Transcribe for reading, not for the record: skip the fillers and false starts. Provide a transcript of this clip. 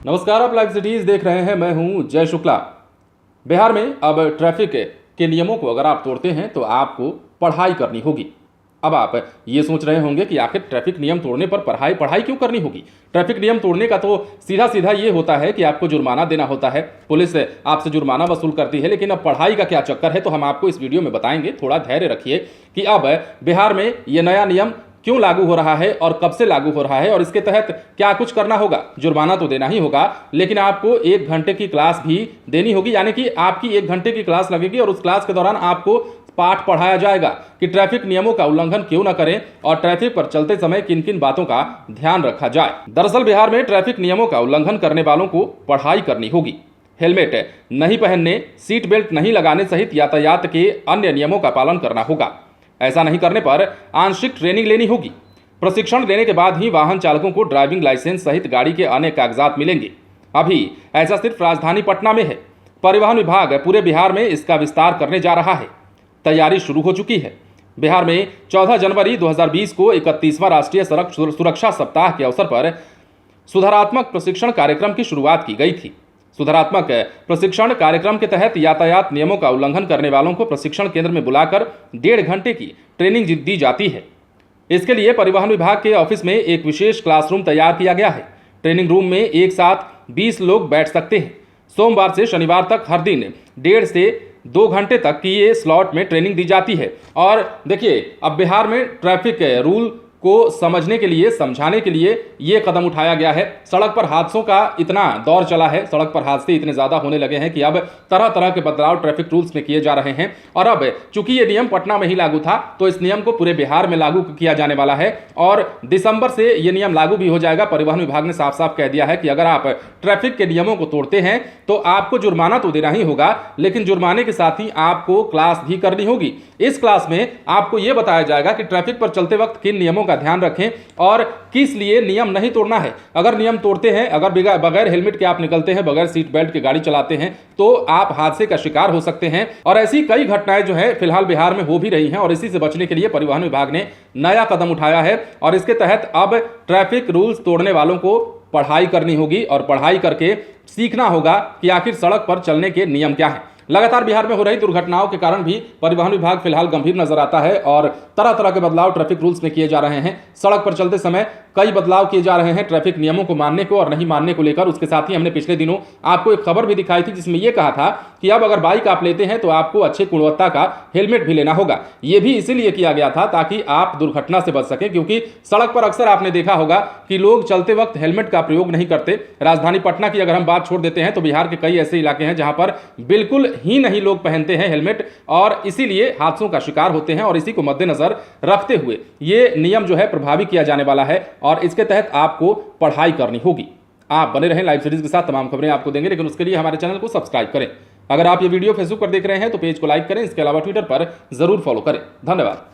नमस्कार, आप live cities देख रहे हैं। मैं हूं जय शुक्ला। बिहार में अब ट्रैफिक के नियमों को अगर आप तोड़ते हैं तो आपको पढ़ाई करनी होगी। अब आप ये सोच रहे होंगे कि आखिर ट्रैफिक नियम तोड़ने पर पढ़ाई क्यों करनी होगी। ट्रैफिक नियम तोड़ने का तो सीधा सीधा ये होता है कि आपको जुर्माना देना होता है, पुलिस आपसे जुर्माना वसूल करती है। लेकिन अब पढ़ाई का क्या चक्कर है, तो हम आपको इस वीडियो में बताएंगे। थोड़ा धैर्य रखिए कि अब बिहार में ये नया नियम क्यों लागू हो रहा है और कब से लागू हो रहा है और इसके तहत क्या कुछ करना होगा। जुर्माना तो देना ही होगा, लेकिन आपको 1 घंटे की क्लास भी देनी होगी, यानी कि आपकी 1 घंटे की क्लास लगेगी और उस क्लास के दौरान आपको पाठ पढ़ाया जाएगा कि ट्रैफिक नियमों का उल्लंघन क्यों न करें और ट्रैफिक पर चलते समय किन किन बातों का ध्यान रखा जाए। दरअसल बिहार में ट्रैफिक नियमों का उल्लंघन करने वालों को पढ़ाई करनी होगी। हेलमेट नहीं पहनने, सीट बेल्ट नहीं लगाने सहित यातायात के अन्य नियमों का पालन करना होगा। ऐसा नहीं करने पर आंशिक ट्रेनिंग लेनी होगी। प्रशिक्षण लेने के बाद ही वाहन चालकों को ड्राइविंग लाइसेंस सहित गाड़ी के अन्य कागजात मिलेंगे। अभी ऐसा सिर्फ राजधानी पटना में है। परिवहन विभाग पूरे बिहार में इसका विस्तार करने जा रहा है। तैयारी शुरू हो चुकी है। बिहार में 14 जनवरी 2020 को 31वां राष्ट्रीय सड़क सुरक्षा सप्ताह के अवसर पर सुधारात्मक प्रशिक्षण कार्यक्रम की शुरुआत की गई थी। सुधारात्मक प्रशिक्षण कार्यक्रम के तहत यातायात नियमों का उल्लंघन करने वालों को प्रशिक्षण केंद्र में बुलाकर 1.5 घंटे की ट्रेनिंग दी जाती है। इसके लिए परिवहन विभाग के ऑफिस में एक विशेष क्लासरूम तैयार किया गया है। ट्रेनिंग रूम में एक साथ 20 लोग बैठ सकते हैं। सोमवार से शनिवार तक हर दिन 1.5 से 2 घंटे तक की ये स्लॉट में ट्रेनिंग दी जाती है। और देखिए, अब बिहार में ट्रैफिक रूल को समझने के लिए, समझाने के लिए ये कदम उठाया गया है। सड़क पर हादसों का इतना दौर चला है, सड़क पर हादसे इतने ज़्यादा होने लगे हैं कि अब तरह तरह के बदलाव ट्रैफिक रूल्स में किए जा रहे हैं। और अब चूंकि ये नियम पटना में ही लागू था, तो इस नियम को पूरे बिहार में लागू किया जाने वाला है और दिसंबर से ये नियम लागू भी हो जाएगा। परिवहन विभाग ने साफ साफ कह दिया है कि अगर आप ट्रैफिक के नियमों को तोड़ते हैं तो आपको जुर्माना तो देना ही होगा, लेकिन जुर्माने के साथ ही आपको क्लास भी करनी होगी। इस क्लास में आपको यह बताया जाएगा कि ट्रैफिक पर चलते वक्त किन नियमों का ध्यान रखें और किस लिए नियम नहीं तोड़ना है। अगर नियम तोड़ते हैं, अगर बगैर हेलमेट के आप निकलते हैं, बगैर सीट बेल्ट के गाड़ी चलाते हैं, तो आप हादसे का शिकार हो सकते हैं। और ऐसी कई घटनाएं जो है फिलहाल बिहार में हो भी रही हैं और इसी से बचने के लिए परिवहन विभाग ने नया कदम उठाया है और इसके तहत अब ट्रैफिक रूल्स तोड़ने वालों को पढ़ाई करनी होगी और पढ़ाई करके सीखना होगा कि आखिर सड़क पर चलने के नियम क्या हैं। लगातार बिहार में हो रही दुर्घटनाओं के कारण भी परिवहन विभाग फिलहाल गंभीर नजर आता है और तरह तरह के बदलाव ट्रैफिक रूल्स में किए जा रहे हैं। सड़क पर चलते समय कई बदलाव किए जा रहे हैं ट्रैफिक नियमों को मानने को और नहीं मानने को लेकर। उसके साथ ही हमने पिछले दिनों आपको एक खबर भी दिखाई थी जिसमें यह कहा था कि अब अगर बाइक आप लेते हैं तो आपको अच्छे गुणवत्ता का हेलमेट भी लेना होगा। यह भी इसीलिए किया गया था ताकि आप दुर्घटना से बच सकें, क्योंकि सड़क पर अक्सर आपने देखा होगा कि लोग चलते वक्त हेलमेट का प्रयोग नहीं करते। राजधानी पटना की अगर हम बात छोड़ देते हैं तो बिहार के कई ऐसे इलाके हैं जहां पर बिल्कुल ही नहीं लोग पहनते हैं हेलमेट और इसीलिए हादसों का शिकार होते हैं। और इसी को मद्देनजर रखते हुए ये नियम जो है प्रभावी किया जाने वाला है और इसके तहत आपको पढ़ाई करनी होगी। आप बने रहें लाइव सीरीज के साथ, तमाम खबरें आपको देंगे, लेकिन उसके लिए हमारे चैनल को सब्सक्राइब करें। अगर आप ये वीडियो फेसबुक पर देख रहे हैं तो पेज को लाइक करें, इसके अलावा ट्विटर पर जरूर फॉलो करें। धन्यवाद।